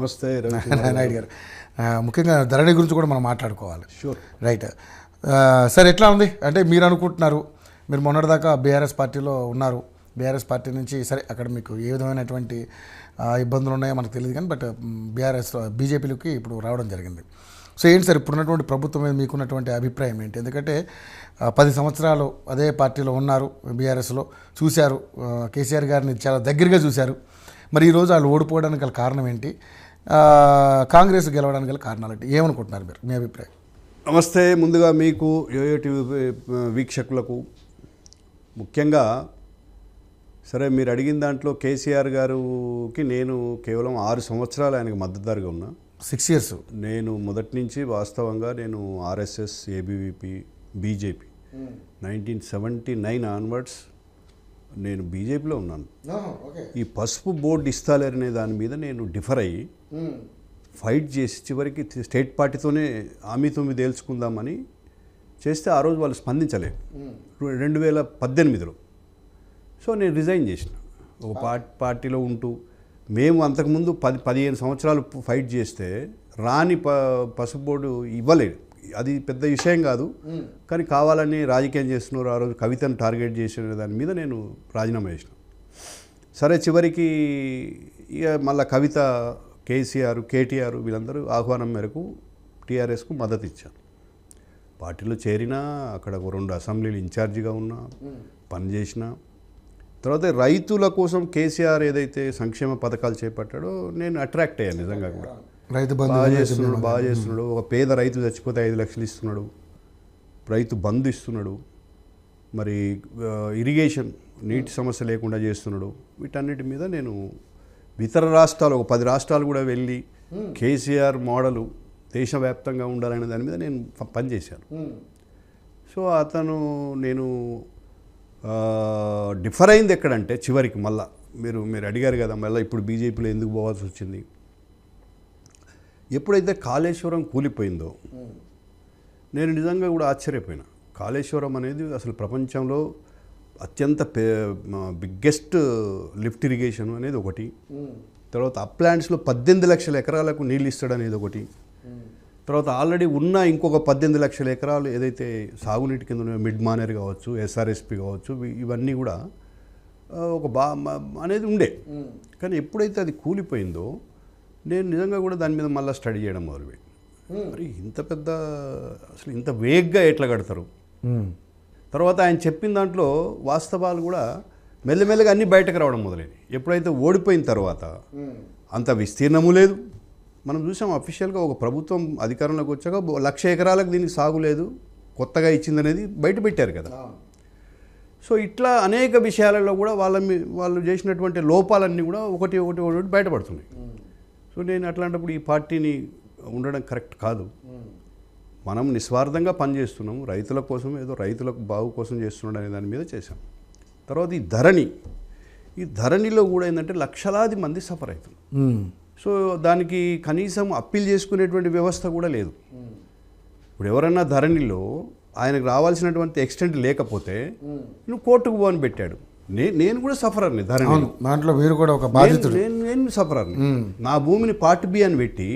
నమస్తే నాయుడు గారు. ముఖ్యంగా ధరణి గురించి కూడా మనం మాట్లాడుకోవాలి. షూర్. రైట్. సార్, ఎట్లా ఉంది అంటే మీరు అనుకుంటున్నారు, మీరు మొన్నటిదాకా బీఆర్ఎస్ పార్టీలో ఉన్నారు, బీఆర్ఎస్ పార్టీ నుంచి సరే అక్కడ మీకు ఏ విధమైనటువంటి ఇబ్బందులు ఉన్నాయో మనకు తెలియదు కానీ బట్ బీజేపీలోకి ఇప్పుడు రావడం జరిగింది. సో ఏంటి సార్ ఇప్పుడున్నటువంటి ప్రభుత్వం మీద మీకున్నటువంటి అభిప్రాయం ఏంటి? ఎందుకంటే 10 సంవత్సరాలు అదే పార్టీలో ఉన్నారు, బీఆర్ఎస్లో చూశారు, కేసీఆర్ గారిని చాలా దగ్గరగా చూశారు. మరి ఈరోజు వాళ్ళు ఓడిపోవడానికి గల కారణం ఏంటి? కాంగ్రెస్ గెలవడానికి గల కారణాలు ఏంటి? ఏమనుకుంటున్నారు మీరు, మీ అభిప్రాయం? నమస్తే. ముందుగా మీకు యోయో టీవీ వీక్షకులకు ముఖ్యంగా సరే మీరు అడిగిన దాంట్లో కేసీఆర్ గారికి నేను కేవలం 6 సంవత్సరాలు ఆయనకు మద్దతుదారుగా ఉన్నా. 6 years. నేను మొదటి నుంచి వాస్తవంగా నేను ఆర్ఎస్ఎస్, ఏబీవీపీ, బీజేపీ 1979 ఆన్వర్డ్స్ నేను బీజేపీలో ఉన్నాను. ఈ పసుపు బోర్డు ఇస్తాలనే దాని మీద నేను డిఫర్ అయ్యి ఫైట్ చేసి చివరికి స్టేట్ పార్టీతోనే హామీతో తేల్చుకుందామని చేస్తే ఆ రోజు వాళ్ళు స్పందించలేదు 2018లో. సో నేను రిజైన్ చేసిన. ఒక పార్టీలో ఉంటూ మేము అంతకుముందు 10-15 సంవత్సరాలు ఫైట్ చేస్తే రాని పసుపు బోర్డు ఇవ్వలేదు. అది పెద్ద విషయం కాదు, కానీ కావాలని రాజకీయం చేస్తున్నారు. ఆ రోజు కవితను టార్గెట్ చేసిన దాని మీద నేను రాజీనామా చేసిన. సరే చివరికి ఇక మళ్ళీ కవిత, కేసీఆర్, కేటీఆర్ వీళ్ళందరూ ఆహ్వానం మేరకు టీఆర్ఎస్కు మద్దతు ఇచ్చారు. పార్టీలో చేరినా, అక్కడ 2 అసెంబ్లీలు ఇన్ఛార్జిగా ఉన్నా, పనిచేసిన తర్వాత రైతుల కోసం కేసీఆర్ ఏదైతే సంక్షేమ పథకాలు చేపట్టాడో నేను అట్రాక్ట్ అయ్యాను. నిజంగా కూడా రైతు బాగా చేస్తున్నాడు. ఒక పేద రైతు చచ్చిపోతే 5 లక్షలు ఇస్తున్నాడు, రైతు బంధు ఇస్తున్నాడు, మరి ఇరిగేషన్ నీటి సమస్య లేకుండా చేస్తున్నాడు. వీటన్నిటి మీద నేను ఇతర రాష్ట్రాలు, ఒక 10 రాష్ట్రాలు కూడా వెళ్ళి కేసీఆర్ మోడలు దేశవ్యాప్తంగా ఉండాలనే దాని మీద నేను పనిచేశాను. సో నేను డిఫర్ అయింది ఎక్కడంటే చివరికి మళ్ళా మీరు అడిగారు కదా, మళ్ళీ ఇప్పుడు బీజేపీలో ఎందుకు పోవాల్సి వచ్చింది. ఎప్పుడైతే కాళేశ్వరం కూలిపోయిందో నేను నిజంగా కూడా ఆశ్చర్యపోయినా. కాళేశ్వరం అనేది అసలు ప్రపంచంలో అత్యంత బిగ్గెస్ట్ లిఫ్ట్ ఇరిగేషన్ అనేది ఒకటి. తర్వాత అప్లాంట్స్లో 18 లక్షల ఎకరాలకు నీళ్ళు ఇస్తాడు అనేది ఒకటి. తర్వాత ఆల్రెడీ ఉన్న ఇంకొక 18 లక్షల ఎకరాలు ఏదైతే సాగునీటి కింద ఉన్నాయో, మిడ్ మానేర్ కావచ్చు, ఎస్ఆర్ఎస్పి కావచ్చు, ఇవన్నీ కూడా ఒక అనేది ఉండే. కానీ ఎప్పుడైతే అది కూలిపోయిందో నేను నిజంగా కూడా దాని మీద మళ్ళీ స్టడీ చేయడం మొదలుపెట్టి, మరి ఇంత పెద్ద అసలు ఇంత వేగ్గా ఎట్లా కడతారు. తర్వాత ఆయన చెప్పిన దాంట్లో వాస్తవాలు కూడా మెల్లమెల్లగా అన్నీ బయటకు రావడం మొదలైనవి. ఎప్పుడైతే ఓడిపోయిన తర్వాత అంత విస్తీర్ణము లేదు. మనం చూసాం అఫీషియల్గా ఒక ప్రభుత్వం అధికారంలోకి వచ్చాక 1,00,000 ఎకరాలకు దీనికి సాగు లేదు, కొత్తగా ఇచ్చిందనేది బయట పెట్టారు కదా. సో ఇట్లా అనేక విషయాలలో కూడా వాళ్ళు చేసినటువంటి లోపాలన్నీ కూడా ఒకటి బయటపడుతున్నాయి. సో నేను అట్లాంటప్పుడు ఈ పార్టీని ఉండడం కరెక్ట్ కాదు. మనం నిస్వార్థంగా పనిచేస్తున్నాము, రైతుల కోసం, ఏదో రైతులకు బాగు కోసం చేస్తున్నాడు అనే దాని మీద చేశాం. తర్వాత ఈ ధరణిలో కూడా ఏంటంటే లక్షలాది మంది సఫర్ అవుతున్నారు. సో దానికి కనీసం అప్పీల్ చేసుకునేటువంటి వ్యవస్థ కూడా లేదు. ఇప్పుడు ఎవరన్నా ధరణిలో ఆయనకు రావాల్సినటువంటి ఎక్స్టెంట్ లేకపోతే నువ్వు కోర్టుకు పోని పెట్టాడు. నేను కూడా సఫరర్ని ధరణి దాంట్లో, మీరు కూడా ఒక బాధితుడు. నేను సఫరర్ని. నా భూమిని పార్ట్ బి అని పెట్టి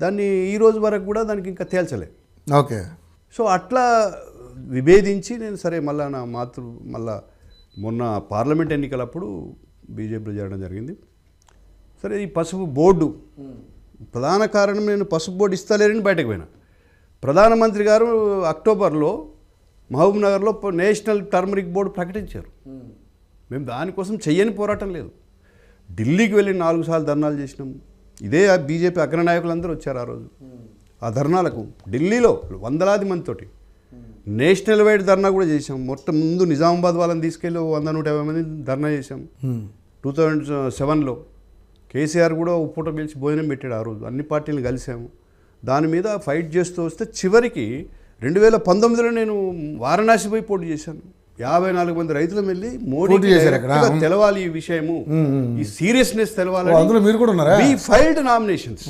దాన్ని ఈ రోజు వరకు కూడా దానికి ఇంకా తేల్చలే. ఓకే. సో అట్లా విభేదించి నేను సరే మళ్ళీ మళ్ళా మొన్న పార్లమెంట్ ఎన్నికలప్పుడు బీజేపీలో చేరడం జరిగింది. సరే ఈ పసుపు బోర్డు ప్రధాన కారణం నేను పసుపు బోర్డు ఇస్తలేరని బయటకు పోయినా. ప్రధానమంత్రి గారు అక్టోబర్లో మహబూబ్నగర్లో నేషనల్ టర్మరిక్ బోర్డు ప్రకటించారు. మేము దానికోసం చెయ్యని పోరాటం లేదు. ఢిల్లీకి వెళ్ళి 4 సార్లు ధర్నాలు చేసినాం. ఇదే బీజేపీ అగ్రనాయకులందరూ వచ్చారు ఆ రోజు ఆ ధర్నాలకు. ఢిల్లీలో వందలాది మందితోటి నేషనల్ వైడ్ ధర్నా కూడా చేసాం. మొత్తం ముందు నిజామాబాద్ వాళ్ళని తీసుకెళ్ళి 100-150 మంది ధర్నా చేసాం. 2007లో కేసీఆర్ కూడా పూట పిలిచి భోజనం పెట్టాడు. ఆ రోజు అన్ని పార్టీలను కలిసాము. దాని మీద ఫైట్ చేస్తూ వస్తే చివరికి 2019లో నేను వారణాసి పోయి పోటీ చేశాను. 54 మంది రైతులు వెళ్ళి మోడీకి తెలవాలి ఈ విషయము, ఈ సీరియస్నెస్ తెలవాలి. ఫైల్డ్ నామినేషన్స్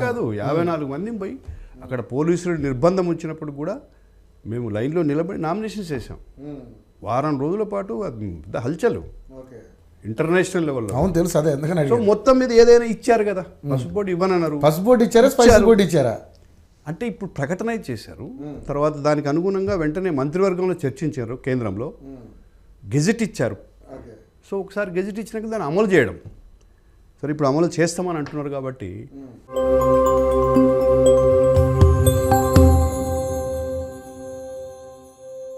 కాదు, 54 మంది పోయి అక్కడ పోలీసులు నిర్బంధం వచ్చినప్పుడు కూడా మేము లైన్లో నిలబడి నామినేషన్స్ చేసాం. వారం రోజుల పాటు అది హల్చల్. ఇంటర్నేషనల్ లెవెల్లో. అవును తెలుసు, అదే ఎందుకని సో అడిగాను. మొత్తం మీద ఏదైనా ఇచ్చారు కదా, పసుపు బోర్డు ఇవ్వనన్నారు. పసుపు బోర్డు ఇచ్చారా, స్పైసీ బోర్డు ఇచ్చారా? అంటే ఇప్పుడు ప్రకటన అయితే చేశారు, తర్వాత దానికి అనుగుణంగా వెంటనే మంత్రివర్గంలో చర్చించారు, కేంద్రంలో గెజెట్ ఇచ్చారు. సో ఒకసారి గెజెట్ ఇచ్చినాక దాన్ని అమలు చేయడం, సరే ఇప్పుడు అమలు చేస్తామని అంటున్నారు కాబట్టి